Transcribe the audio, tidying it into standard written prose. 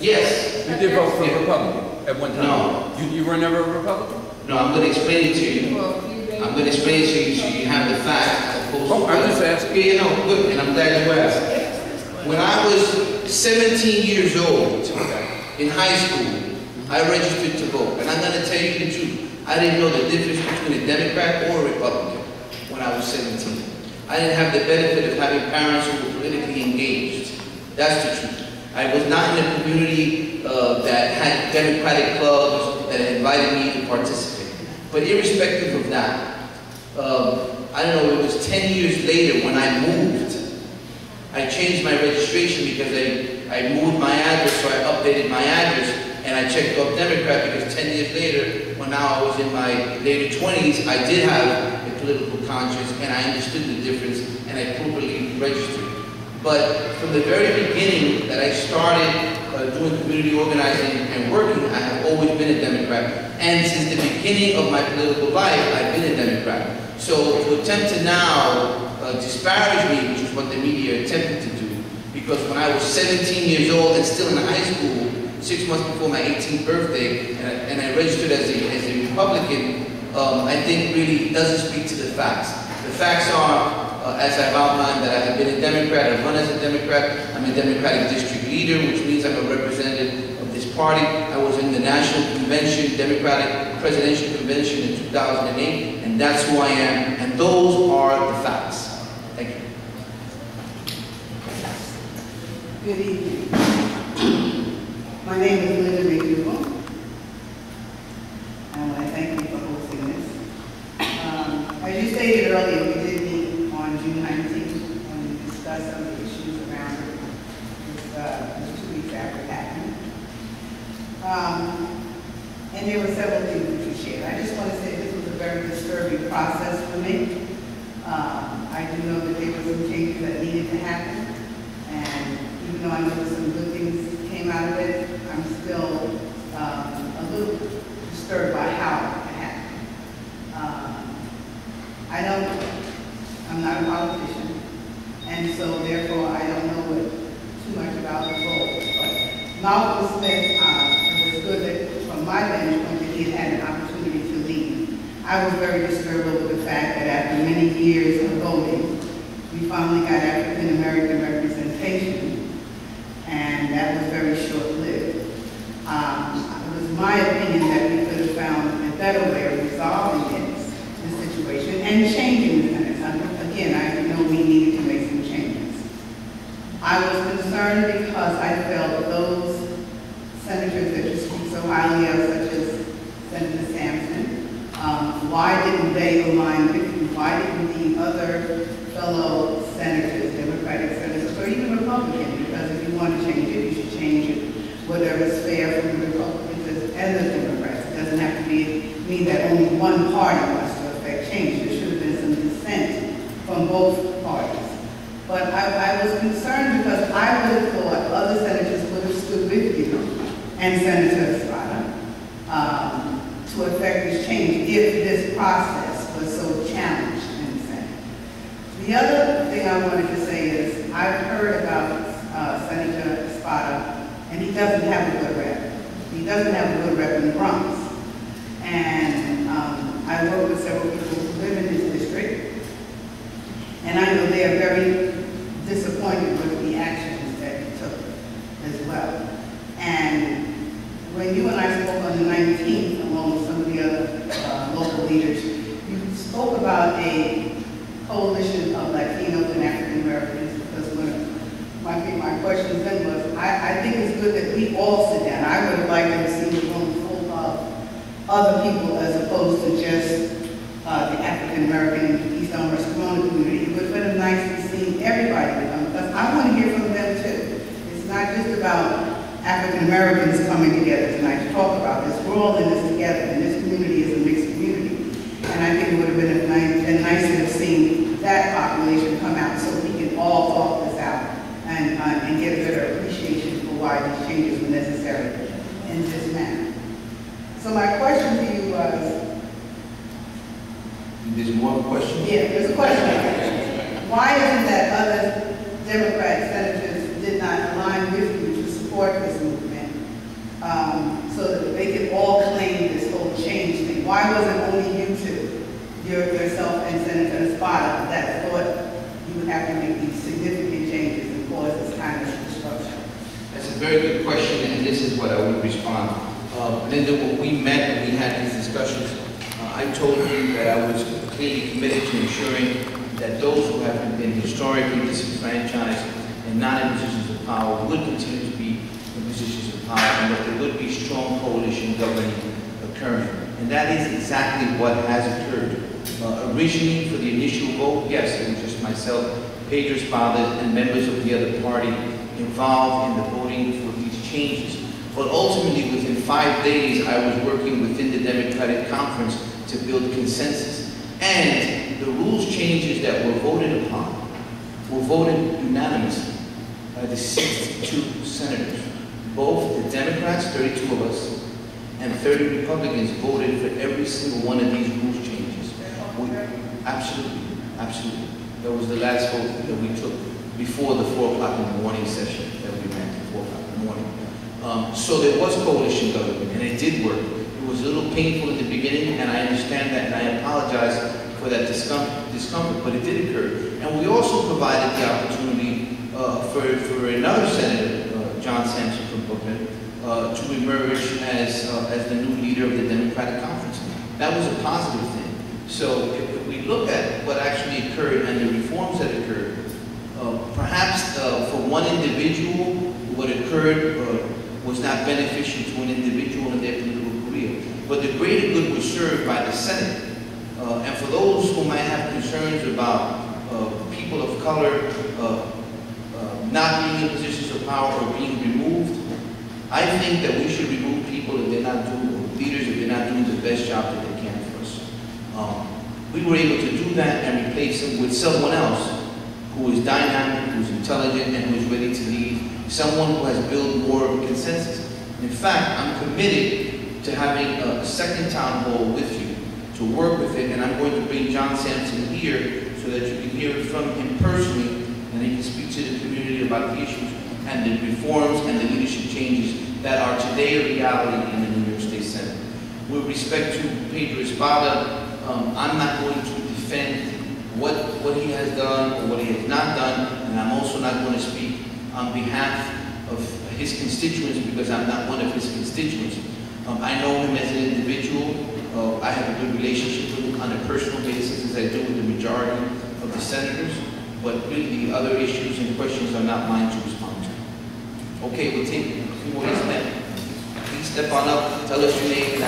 Yes. You did vote for a Republican at one time? No. You were never a Republican? No, I'm going to explain it to you. I'm going to explain it to you so you have the facts. Oh, I just asked. Yeah, no, good, and I'm glad you asked. When I was 17 years old, in high school, I registered to vote. And I'm going to tell you the truth. I didn't know the difference between a Democrat or a Republican when I was 17. I didn't have the benefit of having parents who were politically engaged. That's the truth. I was not in a community that had Democratic clubs that invited me to participate. But irrespective of that, I don't know, it was 10 years later when I moved. I changed my registration because I moved my address, so I updated my address, and I checked off Democrat because 10 years later, when now I was in my later 20s, I did have a political conscience, and I understood the difference, and I properly registered. But from the very beginning that I started doing community organizing and working, I have always been a Democrat. And since the beginning of my political life, I've been a Democrat. So to attempt to now disparage me, which is what the media attempted to do, because when I was 17 years old and still in high school, 6 months before my 18th birthday, and I registered as a Republican, I think really doesn't speak to the facts. The facts are, as I've outlined, that I have been a Democrat, I've run as a Democrat, I'm a Democratic district leader, which means I'm a representative of this party. I was in the National Convention, Democratic Presidential Convention in 2008, and that's who I am, and those are the facts. Thank you. Good evening. My name is Linda McDougall, and I thank you for hosting this. As you stated earlier, we did meet on June 19th and we discussed some of the issues around it. It was 2 weeks after it happened. And there were several things that you shared. I just want to say this was a very disturbing process for me. I do know that there were some changes that needed to happen, and even though I know that some good things came out of it, I'm still a little disturbed by how it happened. I'm not a politician, and so therefore I don't know too much about the vote. But Malcolm Smith, it was good that from my vantage point that he had an opportunity to lead. I was very disturbed over the fact that after many years of voting, we finally got African American representation, and that was very short-lived. It was my opinion that we could have found a better way of resolving this situation and changing the Senate. Again, I know we needed to make some changes. I was concerned because I felt those senators that you speak so highly of, such as Senator Sampson, why didn't they align with you? Why didn't the other fellow senators, Democratic senators, or even Republican? Because if you want to change it, you should change it, whatever is fair for the Republicans and the Democrats. It doesn't have to mean that only one party wants to affect change. There should have been some dissent from both parties. But I was concerned because I would have thought other senators would have stood with you and Senator Estrada to effect this change if this process was so challenged in the Senate. The other thing I wanted to say is I've heard about Senator Estrada, and he doesn't have a good rep. He doesn't have a good rep in the Bronx. And I work with several people who live in this district, and I know they are very disappointed with the actions that he took as well. And when you and I spoke on the 19th, along with some of the other local leaders, you spoke about a coalition of Latinos and African Americans, because my question then was, I think it's good that we all sit down. I would have liked to have seen the room full of other people as opposed to just the African American East Elmhurst Corona community. It would have been nice to see everybody come, because I want to hear from them too. It's not just about African Americans coming together tonight to talk about this. We're all in this together, and this community is a mixed community. And I think it would have been nice to have seen that population come out so we can all talk this out and get a better appreciation for why these changes were necessary in this manner. So my question to you was... There's more questions? Yeah, there's a question. Why is it that other Democrat senators did not align with you to support this movement? so that they could all claim this whole change thing. Why was it only you two, yourself and Senator Espada, that thought you would have to make these significant changes and cause this kind of disruption? That's a very good question, and this is what I would respond. Linda, when we met and we had these discussions, I told you that I was clearly committed to ensuring that those who have been historically disenfranchised and not in positions of power would continue to be in positions of power, and that there would be strong coalition governing occurring. And that is exactly what has occurred. Originally, for the initial vote, yes, it was just myself, Pedro Espada, and members of the other party involved in the voting for these changes. But ultimately, within 5 days, I was working within the Democratic Conference to build consensus. And the rules changes that were voted upon were voted unanimously by the 62 senators. Both the Democrats, 32 of us, and 30 Republicans voted for every single one of these rules changes. Absolutely, absolutely. That was the last vote that we took before the 4 o'clock in the morning session that we ran at 4 o'clock in the morning. So there was coalition government, and it did work. It was a little painful at the beginning, and I understand that, and I apologize for that discomfort, but it did occur. And we also provided the opportunity for another senator, John Sampson from Brooklyn, to emerge as the new leader of the Democratic Conference. That was a positive thing. So if we look at what actually occurred and the reforms that occurred, perhaps for one individual, what occurred was not beneficial to an individual in their political career. But the greater good was served by the Senate. And for those who might have concerns about people of color not being in positions of power or being removed, I think that we should remove people if they're not doing, leaders if they're not doing the best job that they can for us. We were able to do that and replace them with someone else who is dynamic, who's intelligent, and who's ready to lead, someone who has built more of a consensus. In fact, I'm committed to having a second town hall with you to work with it, and I'm going to bring John Sampson here so that you can hear it from him personally, and he can speak to the community about the issues and the reforms and the leadership changes that are today a reality in the New York State Senate. With respect to Pedro Espada, I'm not going to defend what he has done or what he has not done, and I'm also not going to speak on behalf of his constituents because I'm not one of his constituents. I know him as an individual. I have a good relationship with him on a personal basis, as I do with the majority of the senators, but really the other issues and questions are not mine to respond to. Okay, we'll take a few more minutes. Please step on up, tell us your name.